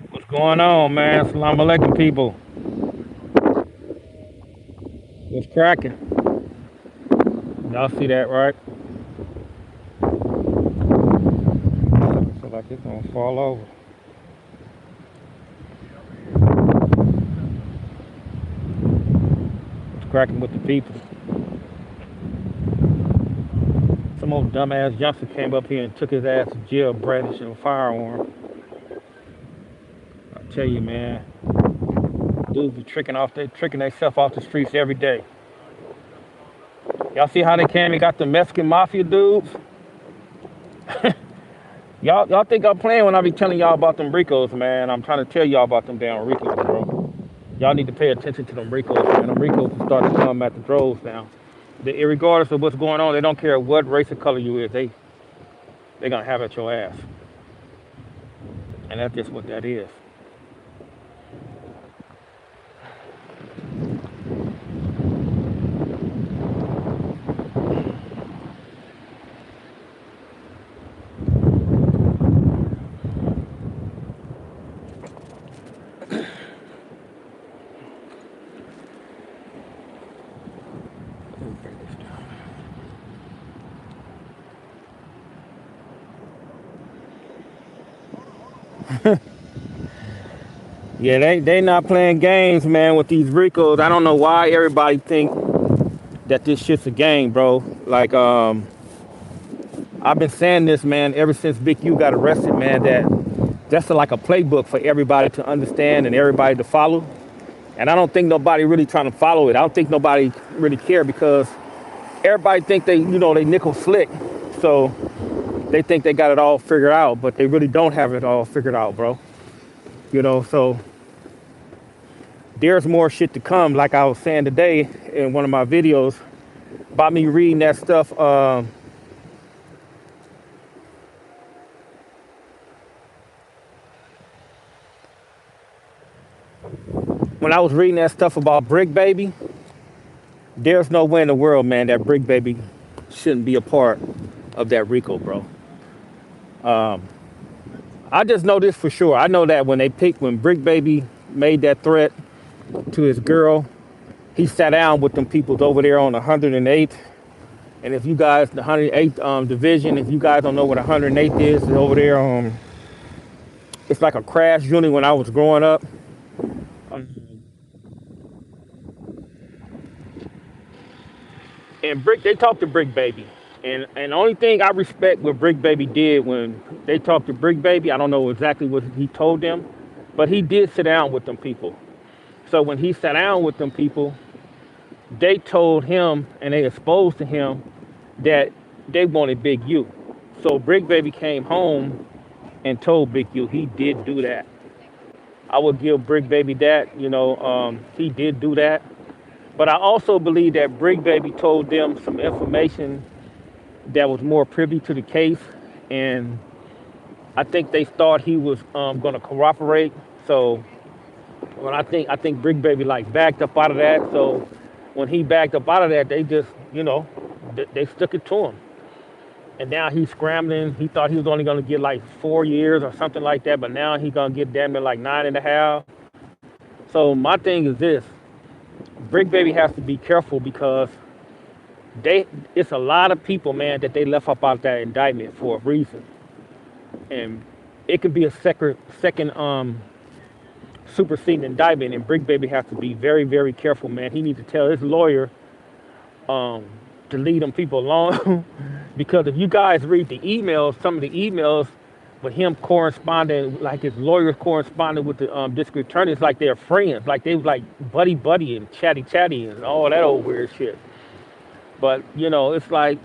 What's going on, man? Assalamu alaikum, people. What's cracking? Y'all see that, right? Feel like it's gonna fall over. What's cracking with the people? Some old dumbass youngster came up here and took his ass to jail brandishing a firearm. I tell you, man, dudes be tricking themselves off the streets every day. Y'all see how they came and got the Mexican mafia dudes? Y'all think I'm playing when I be telling y'all about them Ricos, man. I'm trying to tell y'all about them damn Ricos, bro. Y'all need to pay attention to them Ricos, man. Them Ricos will start to come at the droves now. Regardless of what's going on, they don't care what race or color you is. They gonna have at your ass, and that's just what that is. Let me break this down. Yeah, they not playing games, man, with these Ricos. I don't know why everybody think that this shit's a game, bro. Like I've been saying this, man, ever since Big U got arrested, man. That's like a playbook for everybody to understand and everybody to follow. And I don't think nobody really trying to follow it. I don't think nobody really care because everybody think they nickel slick. So they think they got it all figured out, but they really don't have it all figured out, bro. So there's more shit to come, like I was saying today in one of my videos about me reading that stuff. When I was reading that stuff about Brick Baby, there's no way in the world, man, that Brick Baby shouldn't be a part of that RICO, bro. I just know this for sure. I know that when Brick Baby made that threat to his girl, he sat down with them peoples over there on 108th. And if you guys, the 108th division, if you guys don't know what 108th is, it's over there. It's like a crash unit when I was growing up. Um, and they talked to Brick Baby. And the only thing I respect what Brick Baby did when they talked to Brick Baby, I don't know exactly what he told them, but he did sit down with them people. So when he sat down with them people, they told him and they exposed to him that they wanted Big U. So Brick Baby came home and told Big U he did do that. I would give Brick Baby that, he did do that. But I also believe that Brick Baby told them some information that was more privy to the case, and I think they thought he was going to cooperate. So when I think Brick Baby like backed up out of that. So when he backed up out of that, they just they stuck it to him. And now he's scrambling. He thought he was only going to get like 4 years or something like that, but now he's going to get damn near like 9.5. So my thing is this: Brick Baby has to be careful because it's a lot of people, man, that they left up out that indictment for a reason, and it could be a second superseding indictment, and Brick Baby has to be very, very careful, man. He needs to tell his lawyer um, to leave them people alone, because if you guys read the emails, some of the emails with him corresponding, like his lawyers corresponding with the district attorney, it's like they're friends, like they was like buddy and chatty and all that old weird shit. But it's like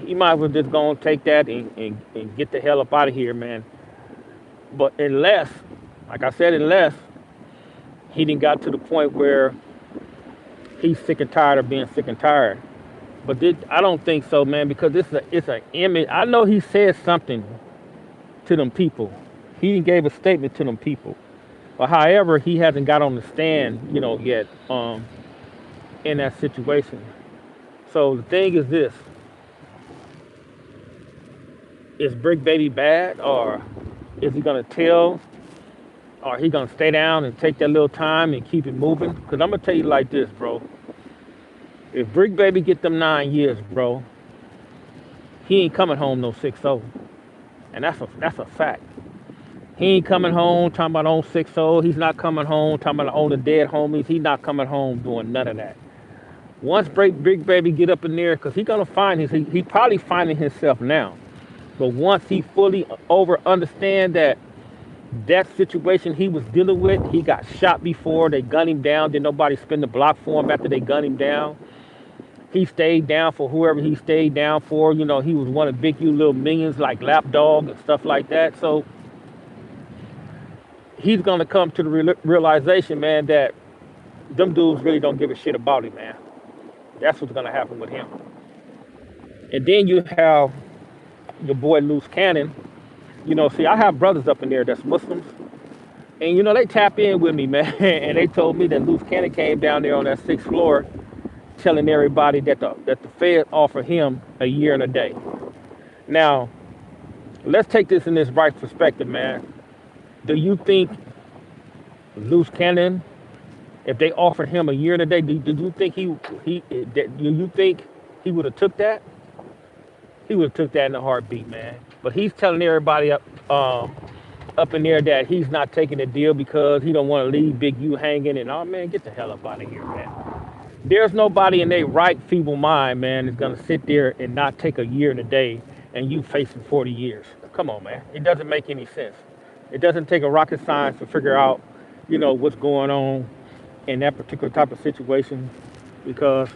he might as well just go and take that and get the hell up out of here, man. But unless, like I said, unless he didn't got to the point where he's sick and tired of being sick and tired. But I don't think so, man, because it's an image. I know he said something to them people. He gave a statement to them people. But however, he hasn't got on the stand, yet in that situation. So the thing is this: is Brick Baby bad, or Is he gonna tell, or he gonna stay down and take that little time and keep it moving? Because I'm gonna tell you like this, bro. If Brick Baby get them 9 years, bro, he ain't coming home no 6-0, and that's a fact. He ain't coming home talking about on 6-0. He's not coming home talking about on the dead homies. He's not coming home doing none of that. Once Big Baby get up in there, because he gonna find he probably finding himself now. But once he fully over understand that situation he was dealing with, he got shot before, they gunned him down, did nobody spin the block for him after they gunned him down. He stayed down for whoever he stayed down for. He was one of Big U little minions like Lapdog and stuff like that. So he's gonna come to the realization, man, that them dudes really don't give a shit about him, man. That's what's gonna happen with him. And then you have your boy Loose Cannon. See, I have brothers up in there that's Muslims, and they tap in with me, man. And they told me that Loose Cannon came down there on that 6th floor, telling everybody that the Fed offered him a year and a day. Now, let's take this in this right perspective, man. Do you think Loose Cannon, if they offered him a year and a day, did you think do you think he would have took that? He would have took that in a heartbeat, man. But he's telling everybody up in there that he's not taking the deal because he don't want to leave Big U hanging. And oh man, get the hell up out of here, man. There's nobody in their right feeble mind, man, is gonna sit there and not take a year and a day, and you facing 40 years. Come on, man. It doesn't make any sense. It doesn't take a rocket science to figure out, what's going on in that particular type of situation, because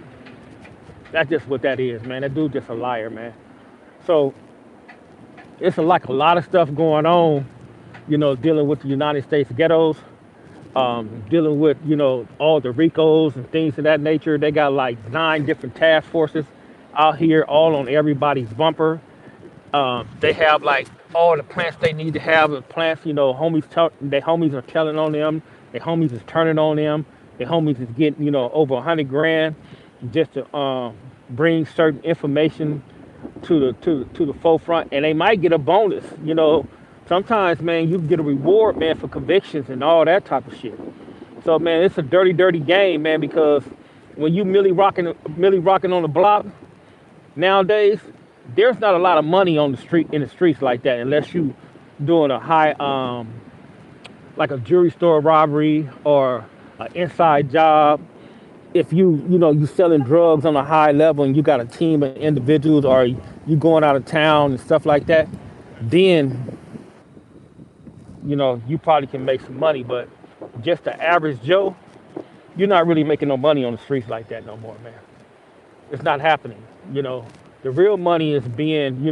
that's just what that is, man. That dude's just a liar, man. So it's like a lot of stuff going on, dealing with the United States ghettos, dealing with, all the RICOs and things of that nature. They got like 9 different task forces out here, all on everybody's bumper. They have like all the plants they need to have. The plants, their homies are telling on them. Their homies is turning on them. Their homies is getting, over 100 grand just to bring certain information to the forefront, and they might get a bonus. Sometimes, man, you get a reward, man, for convictions and all that type of shit. So, man, it's a dirty, dirty game, man, because when you really rocking on the block nowadays, there's not a lot of money on in the streets like that, unless you doing a high, like a jewelry store robbery or an inside job. If you selling drugs on a high level and you got a team of individuals, or you going out of town and stuff like that, then you probably can make some money. But just the average Joe, you're not really making no money on the streets like that no more, man. It's not happening. The real money is being,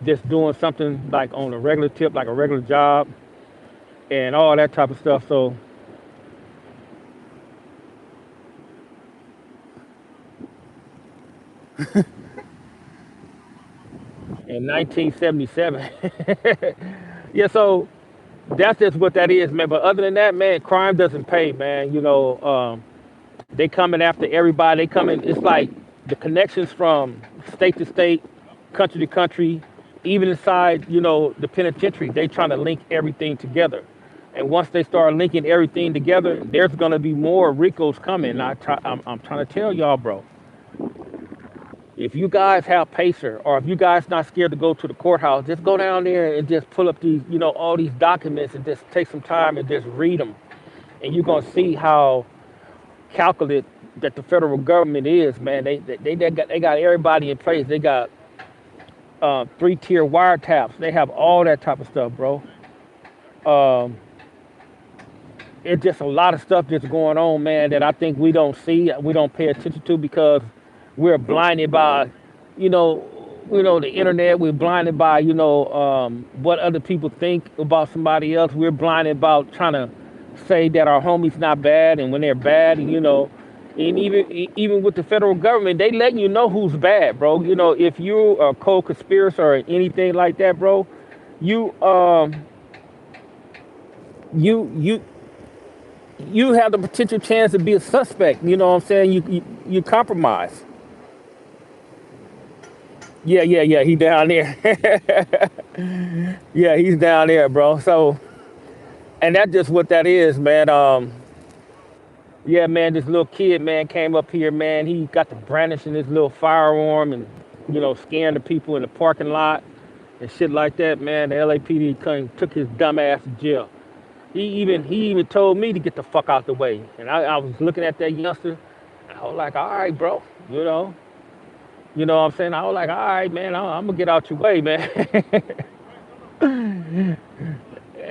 just doing something like on a regular tip, like a regular job and all that type of stuff. So in 1977. Yeah, so that's just what that is, man. But other than that, man, crime doesn't pay, man. They coming after everybody. They coming. It's like the connections from state to state, country to country, even inside, the penitentiary. They trying to link everything together. And once they start linking everything together, there's gonna be more RICOs coming. I'm trying to tell y'all, bro. If you guys have Pacer, or if you guys not scared to go to the courthouse, just go down there and just pull up these, all these documents, and just take some time and just read them. And you're gonna see how calculated that the federal government is, man. They got everybody in place. They got 3-tier wiretaps. They have all that type of stuff, bro. It's just a lot of stuff that's going on, man, that I think we don't see, we don't pay attention to, because we're blinded by, the internet. We're blinded by, what other people think about somebody else. We're blinded about trying to say that our homie's not bad, and when they're bad, and even with the federal government, they letting you know who's bad, bro. If you're a co-conspirator or anything like that, bro, you have the potential chance to be a suspect. You know what I'm saying? You compromise. Yeah. He down there. Yeah, he's down there, bro. So, and that's just what that is, man. Yeah, man, this little kid, man, came up here, man. He got to brandishing his little firearm and, scaring the people in the parking lot and shit like that, man. The LAPD came, took his dumb ass to jail. He even told me to get the fuck out the way. And I was looking at that youngster, and I was like, all right, bro, you know what I'm saying? I was like, all right, man, I'm gonna get out your way, man.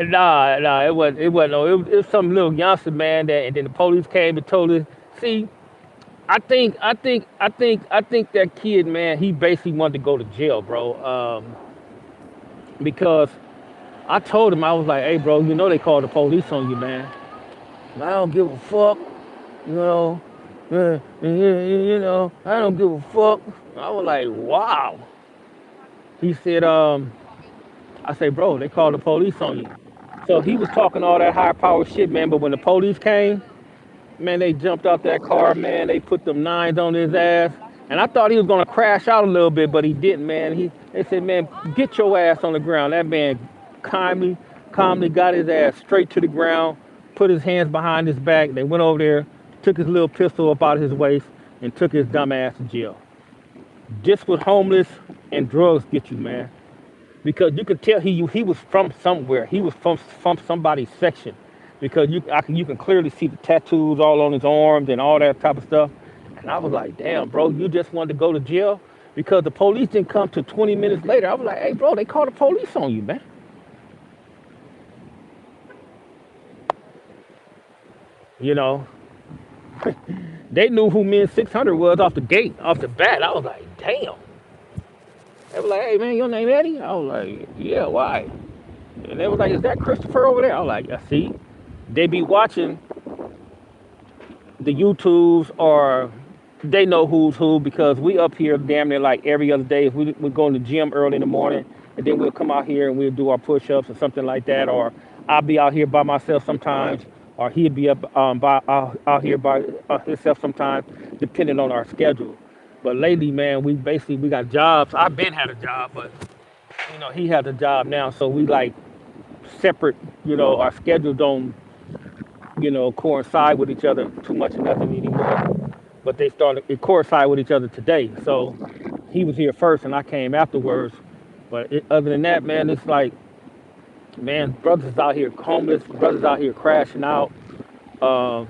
Nah, it wasn't. No, it was some little youngster, man. That and then the police came and told us. See, I think that kid, man, he basically wanted to go to jail, bro. Because I told him I was like, hey, bro, they called the police on you, man. I don't give a fuck, you know. I don't give a fuck. I was like, wow. He said, I say, bro, they called the police on you. So he was talking all that high power shit, man. But when the police came, man, they jumped out that car, man. They put them nines on his ass. And I thought he was gonna crash out a little bit, but he didn't, man. They said, man, get your ass on the ground. That man calmly got his ass straight to the ground, put his hands behind his back. They went over there, took his little pistol up out of his waist, and took his dumb ass to jail. Just what homeless and drugs get you, man. Because you could tell he was from somewhere. He was from somebody's section, because you can clearly see the tattoos all on his arms and all that type of stuff. And I was like, damn, bro, you just wanted to go to jail because the police didn't come till 20 minutes later. I was like, hey, bro, they called the police on you, man. You know, they knew who Men 600 was off the gate, off the bat. I was like, damn. They were like, hey, man, your name Eddie? I was like, yeah, why? And they was like, is that Christopher over there? I was like, I see. They be watching the YouTubes, or they know who's who, because we up here damn near like every other day. If we go in the gym early in the morning, and then we'll come out here and we'll do our push-ups or something like that, or I'll be out here by myself sometimes, or he'll be up out here by himself sometimes, depending on our schedule. But lately, man, we got jobs. I've been had a job, but he has a job now, so we like separate. Our schedule don't coincide with each other too much or nothing anymore. But they started it coincide with each other today. So he was here first, and I came afterwards. But other than that, man, it's like, man, brothers out here homeless, brothers out here crashing out. Um,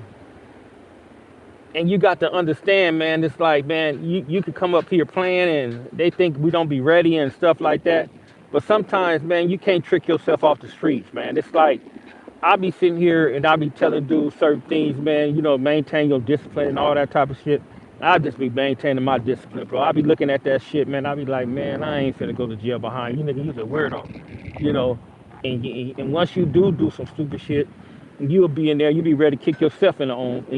and you got to understand, man, it's like, man, you could come up here playing and they think we don't be ready and stuff like that. But sometimes, man, you can't trick yourself off the streets, man. It's like, I'll be sitting here and I'll be telling dudes certain things, man, maintain your discipline and all that type of shit. I'll just be maintaining my discipline, bro. I'll be looking at that shit, man. I'll be like, man, I ain't finna go to jail behind you, nigga. You's a weirdo, you know. And once you do some stupid shit, you'll be in there. You'll be ready to kick yourself in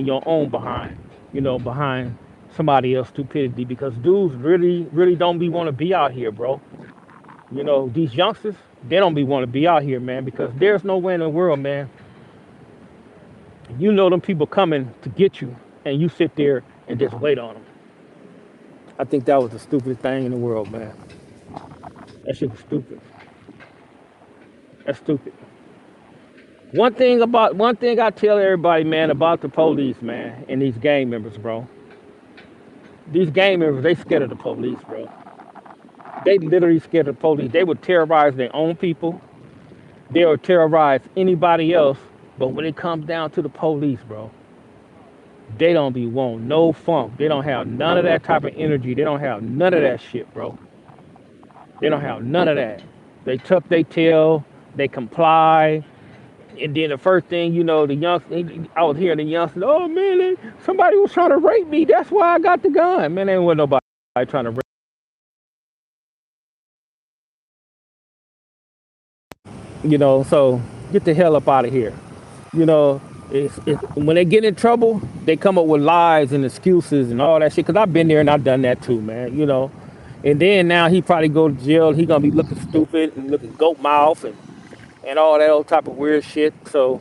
your own behind, behind somebody else's stupidity. Because dudes really don't be want to be out here, bro. These youngsters, they don't be want to be out here, man, because there's no way in the world, man. Them people coming to get you, and you sit there and just wait on them. I think that was the stupidest thing in the world, man. That shit was stupid. That's stupid. One thing I tell everybody, man, about the police, man, and these gang members, bro. These gang members, they scared of the police, bro. They literally scared of the police. They would terrorize their own people. They would terrorize anybody else. But when it comes down to the police, bro, they don't be want no funk. They don't have none of that type of energy. They don't have none of that shit, bro. They don't have none of that. They tuck their tail. They comply. And then the first thing the youngsters, I was hearing the youngsters, oh man, somebody was trying to rape me. That's why I got the gun. Man, there wasn't nobody trying to rape. So get the hell up out of here. You know, when they get in trouble, they come up with lies and excuses and all that shit. Cause I've been there and I've done that too, man. And then now he probably go to jail. He gonna be looking stupid and looking goat mouth and all that old type of weird shit. So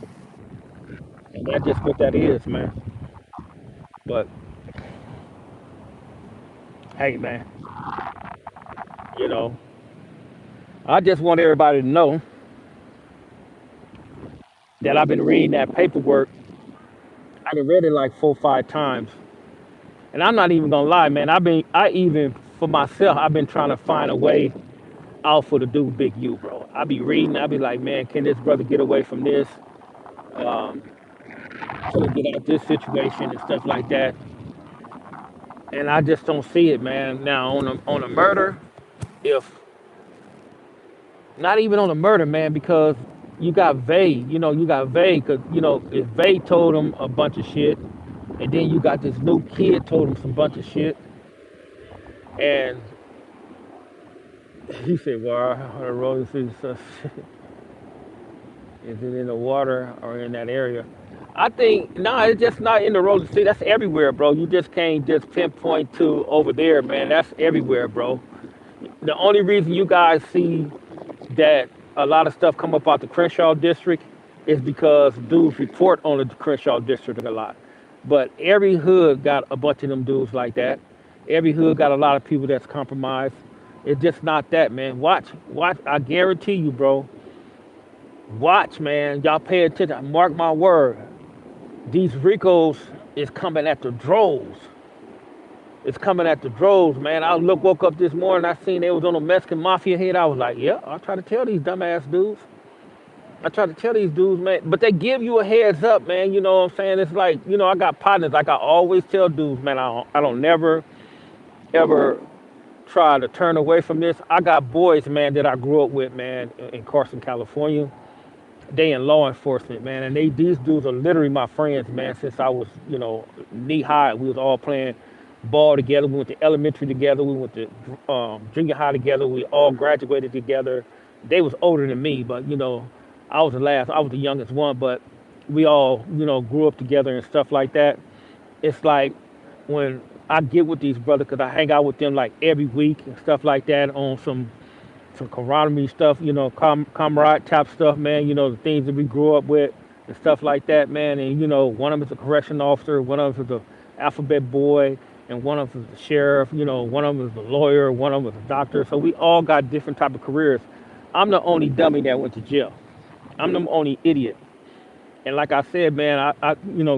and that's just what that is, man. But hey, man, you know, I just want everybody to know that I've been reading that paperwork. I done read it like 4 or 5 times, and I'm not even gonna lie, man. I even for myself, I've been trying to find a way out for the dude Big U, bro. I be reading, I be like, man, can this brother get away from this? Um, can he get out this situation and stuff like that? And I just don't see it, man. Now on a murder, if not even on a murder, man, because you got Vay, you got Vay, because if Vay told him a bunch of shit, and then you got this new kid told him some bunch of shit, and he said, "Well, the road is it in the water or in that area?" I think no, it's just not in the road. See, that's everywhere, bro. You just can't just pinpoint to over there, man. That's everywhere, bro. The only reason you guys see that a lot of stuff come up out the Crenshaw district is because dudes report on the Crenshaw district a lot. But every hood got a bunch of them dudes like that. Every hood got a lot of people that's compromised. It's just not that, man. Watch. I guarantee you, bro. Watch, man. Y'all pay attention. Mark my word. These Ricos is coming at the droves. It's coming at the droves, man. Woke up this morning, I seen they was on a Mexican mafia hit. I was like, yeah, I'll try to tell these dumbass dudes. I try to tell these dudes, man. But they give you a heads up, man. You know what I'm saying? It's like, I got partners. Like I always tell dudes, man, I don't never, ever try to turn away from this. I got boys, man, that I grew up with, man, in Carson, California. They in law enforcement, man, and these dudes are literally my friends, man. Since I was, knee high, we was all playing ball together. We went to elementary together. We went to junior high together. We all graduated together. They was older than me, but I was the last. I was the youngest one, but we all, grew up together and stuff like that. It's like when I get with these brothers, cause I hang out with them like every week and stuff like that on some camaraderie stuff, comrade type stuff, man. The things that we grew up with and stuff like that, man. And one of them is a correction officer, one of them is a alphabet boy, and one of them is the sheriff. One of them is a lawyer, one of them is a doctor. So we all got different type of careers. I'm the only dummy that went to jail. I'm the only idiot. And like I said, man,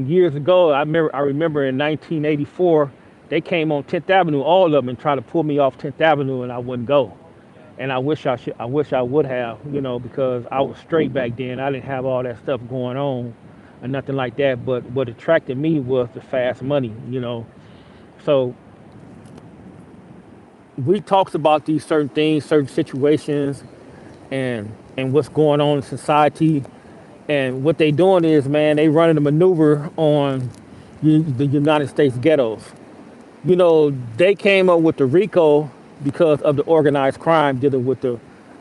years ago, I remember in 1984, they came on 10th Avenue, all of them, and tried to pull me off 10th Avenue, and I wouldn't go. And I wish I would have, because I was straight back then. I didn't have all that stuff going on or nothing like that. But what attracted me was the fast money. So we talks about these certain things, certain situations, and what's going on in society. And what they doing is, man, they running a maneuver on the United States ghettos. They came up with the RICO because of the organized crime dealing with the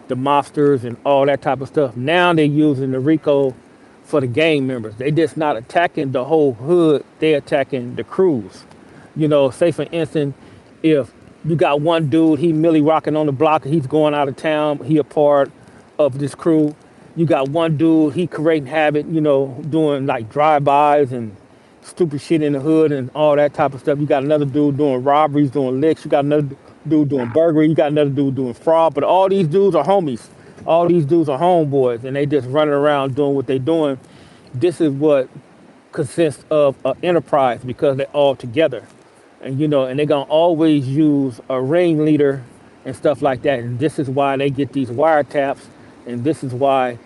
mobsters and all that type of stuff. Now they're using the RICO for the gang members. They just not attacking the whole hood. They attacking the crews. Say for instance, if you got one dude, he merely rocking on the block, he's going out of town, he a part of this crew. You got one dude, he creating habit, doing like drive-bys and stupid shit in the hood and all that type of stuff. You got another dude doing robberies, doing licks. You got another dude doing burglary. You got another dude doing fraud. But all these dudes are homies. All these dudes are homeboys, and they just running around doing what they doing. This is what consists of an enterprise because they're all together, and they're gonna always use a ringleader and stuff like that. And this is why they get these wiretaps, and this is why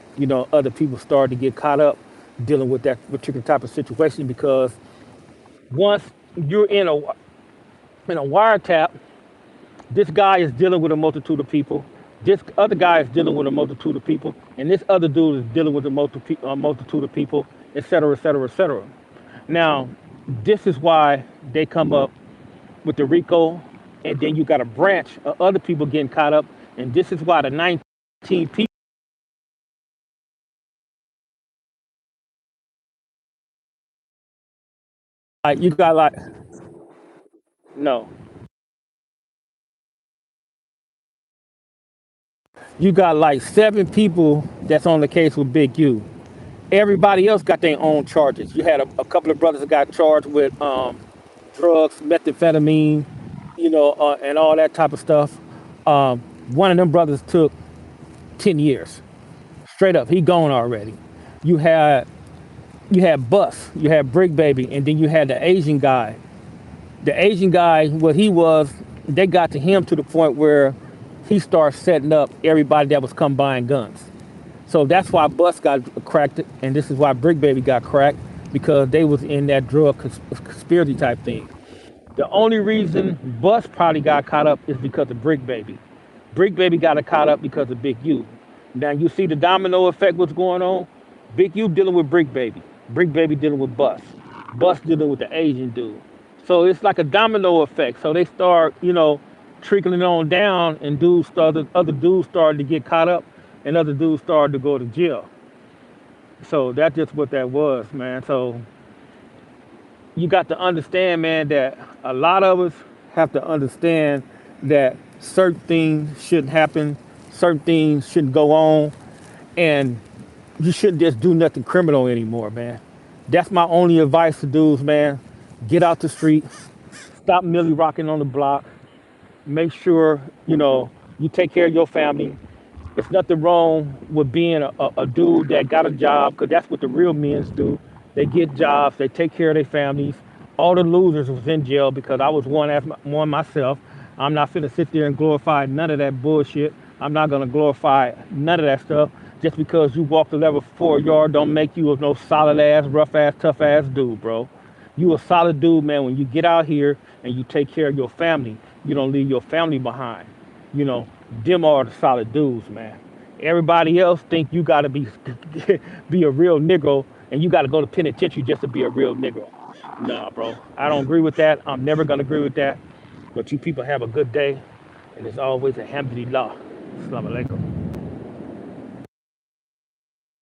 other people start to get caught up dealing with that particular type of situation because once you're in a wiretap, this guy is dealing with a multitude of people. This other guy is dealing with a multitude of people, and this other dude is dealing with a multitude of people, et cetera, et cetera, et cetera. Now, this is why they come up with the RICO, and then you got a branch of other people getting caught up, and this is why the 19 people, like you got like no, you got like 7 people that's on the case with Big U. Everybody else got their own charges. You had a couple of brothers that got charged with drugs, methamphetamine, and all that type of stuff. Um, One of them brothers took 10 years. Straight up, he gone already. You had you had Bus, you had Brick Baby, and then you had the Asian guy. The Asian guy, what he was, they got to him to the point where he started setting up everybody that was come buying guns. So that's why Bus got cracked, and this is why Brick Baby got cracked, because they was in that drug conspiracy type thing. The only reason Bus probably got caught up is because of Brick Baby. Brick Baby got caught up because of Big U. Now you see the domino effect what's going on? Big U dealing with Brick Baby. Brick Baby dealing with Bus. Bus dealing with the Asian dude. So it's like a domino effect. So they start, trickling on down, and other dudes started to get caught up, and other dudes started to go to jail. So that's just what that was, man. So you got to understand, man, that a lot of us have to understand that certain things shouldn't happen, certain things shouldn't go on, and you shouldn't just do nothing criminal anymore, man. That's my only advice to dudes, man. Get out the street, stop milly rocking on the block, make sure, you take care of your family. There's nothing wrong with being a dude that got a job, because that's what the real men do. They get jobs, they take care of their families. All the losers was in jail, because I was one myself. I'm not finna sit there and glorify none of that bullshit. I'm not gonna glorify none of that stuff. Just because you walk the level 4 yard don't make you no solid ass, rough ass, tough ass dude, bro. You a solid dude, man, when you get out here and you take care of your family. You don't leave your family behind. You know, them are the solid dudes, man. Everybody else think you gotta be be a real Negro, and you gotta go to penitentiary just to be a real Negro. Nah, bro. I don't agree with that. I'm never gonna agree with that. But you people have a good day, and as always, alhamdulillah. Assalamu alaikum.